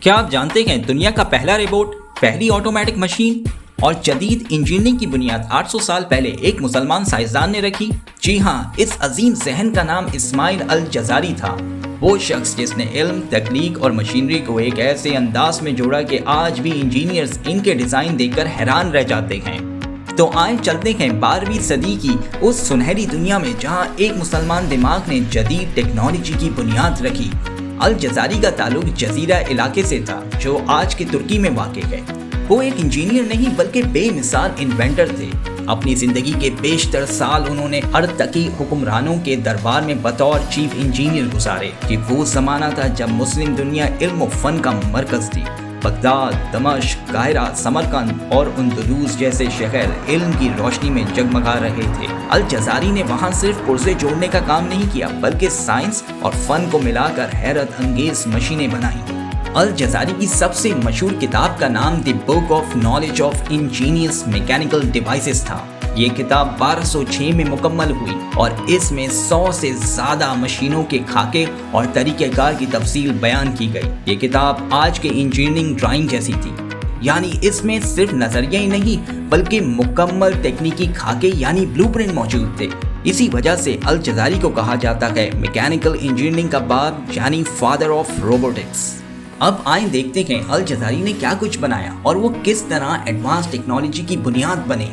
کیا آپ جانتے ہیں دنیا کا پہلا روبوٹ، پہلی آٹومیٹک مشین اور جدید انجینئرنگ کی بنیاد 800 سال پہلے ایک مسلمان سائنسدان نے رکھی؟ جی ہاں، اس عظیم ذہن کا نام اسماعیل الجزاری تھا، وہ شخص جس نے علم، تخلیق اور مشینری کو ایک ایسے انداز میں جوڑا کہ آج بھی انجینئرز ان کے ڈیزائن دیکھ کر حیران رہ جاتے ہیں۔ تو آئیں چلتے ہیں 12ویں صدی کی اس سنہری دنیا میں جہاں ایک مسلمان دماغ نے جدید ٹیکنالوجی کی بنیاد رکھی۔ الجزاری کا تعلق جزیرہ علاقے سے تھا جو آج کے ترکی میں واقع ہے۔ وہ ایک انجینئر نہیں بلکہ بے مثال انوینٹر تھے۔ اپنی زندگی کے بیشتر سال انہوں نے ارتقی حکمرانوں کے دربار میں بطور چیف انجینئر گزارے کہ وہ زمانہ تھا جب مسلم دنیا علم و فن کا مرکز تھی۔ بغداد، دمشق، قاہرہ، سمرقند اور اندلس جیسے شہر علم کی روشنی میں جگمگا رہے تھے۔ الجزاری نے وہاں صرف پرزے جوڑنے کا کام نہیں کیا بلکہ سائنس اور فن کو ملا کر حیرت انگیز مشینیں بنائیں۔ الجزاری کی سب سے مشہور کتاب کا نام the book of knowledge of engineers mechanical devices تھا۔ یہ کتاب 1206 میں مکمل ہوئی اور اس میں 100 سے زیادہ مشینوں کے خاکے اور طریقہ کار کی تفصیل بیان کی گئی۔ یہ کتاب آج کے انجینئرنگ ڈرائنگ جیسی تھی، یعنی اس میں صرف نظریہ ہی نہیں بلکہ مکمل تکنیکی خاکے یعنی بلو پرنٹ موجود تھے۔ اسی وجہ سے الجزاری کو کہا جاتا ہے میکینیکل انجینئرنگ کا باپ یعنی فادر آف روبوٹکس۔ اب آئیں دیکھتے ہیں الجزاری نے کیا کچھ بنایا اور وہ کس طرح ایڈوانس ٹیکنالوجی کی بنیاد بنے۔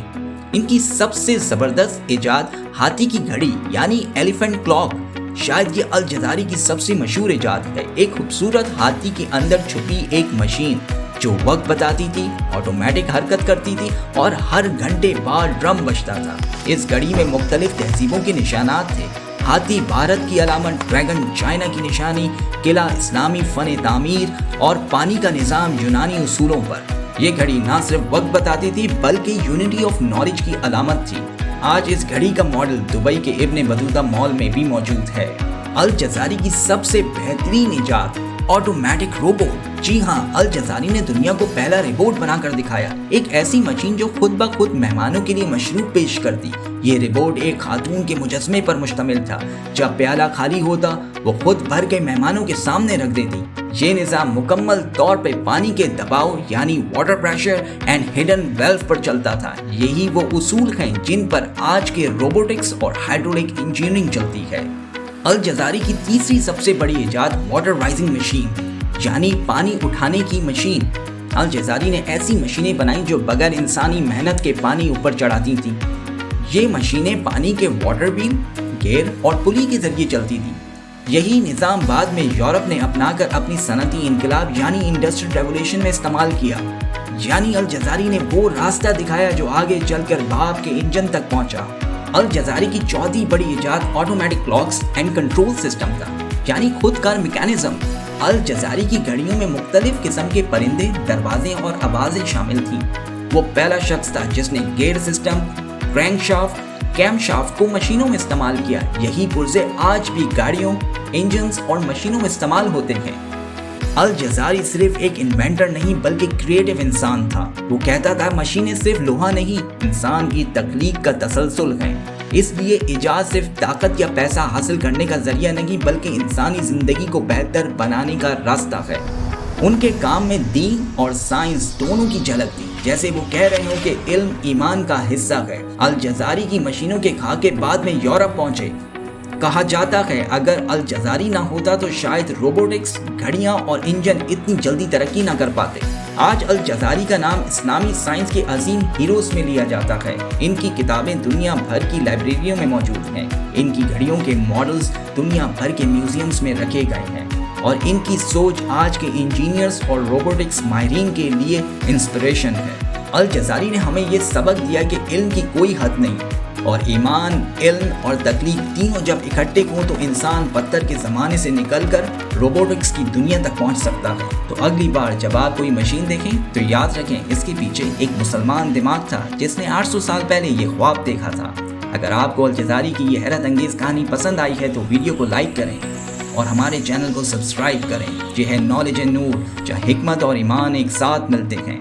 ان کی سب سے زبردست ایجاد ہاتھی کی گھڑی یعنی ایلیفنٹ کلاک شاید یہ الجزاری کی سب سے مشہور ایجاد ہے۔ ایک خوبصورت ہاتھی کے اندر چھپی ایک مشین جو وقت بتاتی تھی، آٹومیٹک حرکت کرتی تھی اور ہر گھنٹے بعد ڈرم بجتا تھا۔ اس گھڑی میں مختلف تہذیبوں کے نشانات تھے۔ ہاتھی بھارت کی علامت، ڈریگن چائنا کی نشانی، قلعہ اسلامی فن تعمیر اور پانی کا نظام یونانی اصولوں پر۔ یہ گھڑی نہ صرف وقت بتاتی تھی بلکہ یونٹی آف نالج کی علامت تھی۔ آج اس گھڑی کا ماڈل دبئی کے ابن بطوطہ مال میں بھی موجود ہے۔ الجزاری کی سب سے بہترین ایجاد آٹومیٹک روبوٹ۔ جی ہاں، الجزاری نے دنیا کو پہلا روبوٹ بنا کر دکھایا، ایک ایسی مشین جو خود بخود مہمانوں کے لیے مشروب پیش کرتی۔ یہ روبوٹ ایک خاتون کے مجسمے پر مشتمل تھا، جب پیالہ خالی ہوتا وہ خود بھر کے مہمانوں کے سامنے رکھ دیتی۔ یہ نظام مکمل طور پہ پانی کے دباؤ یعنی water pressure and hidden valve پر چلتا تھا۔ یہی وہ اصول ہیں جن پر آج کے روبوٹکس اور ہائیڈرولک انجینئرنگ چلتی ہے۔ الجزاری کی تیسری سب سے بڑی ایجاد واٹر رائزنگ مشین یعنی پانی اٹھانے کی مشین۔ الجزاری نے ایسی مشینیں بنائیں جو بغیر انسانی محنت کے پانی اوپر چڑھاتی تھیں۔ یہ مشینیں پانی کے واٹر وہیل، گیئر اور پلی کے ذریعے چلتی تھیں۔ یہی نظام بعد میں یورپ نے اپنا کر اپنی صنعتی انقلاب یعنی انڈسٹریل ریولوشن میں استعمال کیا۔ یعنی الجزاری نے وہ راستہ دکھایا جو آگے چل کر بھاپ کے انجن تک پہنچا۔ الجزاری کی چوتھی بڑی ایجاد automatic clocks and control system تھا، یعنی خود کار میکینزم۔ الجزاری کی گھڑیوں میں مختلف قسم کے پرندے، دروازے اور آوازیں شامل تھیں۔ وہ پہلا شخص تھا جس نے gear system, crank shaft, came shaft کو مشینوں میں استعمال کیا۔ یہی پرزے آج بھی گاڑیوں، انجنز اور مشینوں میں استعمال ہوتے ہیں۔ الجزاری صرف ایک انوینٹر نہیں بلکہ کریٹو انسان تھا۔ وہ کہتا تھا مشینیں صرف لوہا نہیں، انسان کی تخلیق کا تسلسل ہے۔ اس لیے ایجاد صرف طاقت یا پیسہ حاصل کرنے کا ذریعہ نہیں بلکہ انسانی زندگی کو بہتر بنانے کا راستہ ہے۔ ان کے کام میں دین اور سائنس دونوں کی جھلک تھی، جیسے وہ کہہ رہے ہوں کہ علم ایمان کا حصہ ہے۔ الجزاری کی مشینوں کے خاکے بعد میں یورپ پہنچے۔ کہا جاتا ہے اگر الجزاری نہ ہوتا تو شاید روبوٹکس، گھڑیاں اور انجن اتنی جلدی ترقی نہ کر پاتے۔ آج الجزاری کا نام اسلامی سائنس کے عظیم ہیروز میں لیا جاتا ہے۔ ان کی کتابیں دنیا بھر کی لائبریریوں میں موجود ہیں۔ ان کی گھڑیوں کے ماڈلز دنیا بھر کے میوزیمز میں رکھے گئے ہیں اور ان کی سوچ آج کے انجینئرز اور روبوٹکس ماہرین کے لیے انسپریشن ہے۔ الجزاری نے ہمیں یہ سبق دیا کہ علم کی کوئی حد نہیں اور ایمان، علم اور تخلیق تینوں جب اکٹھے ہوں تو انسان پتھر کے زمانے سے نکل کر روبوٹکس کی دنیا تک پہنچ سکتا ہے۔ تو اگلی بار جب آپ کوئی مشین دیکھیں تو یاد رکھیں اس کے پیچھے ایک مسلمان دماغ تھا جس نے 800 سال پہلے یہ خواب دیکھا تھا۔ اگر آپ کو الجزاری کی یہ حیرت انگیز کہانی پسند آئی ہے تو ویڈیو کو لائک کریں اور ہمارے چینل کو سبسکرائب کریں۔ یہ ہے نالج اینڈ نور، جہاں حکمت اور ایمان ایک ساتھ ملتے ہیں۔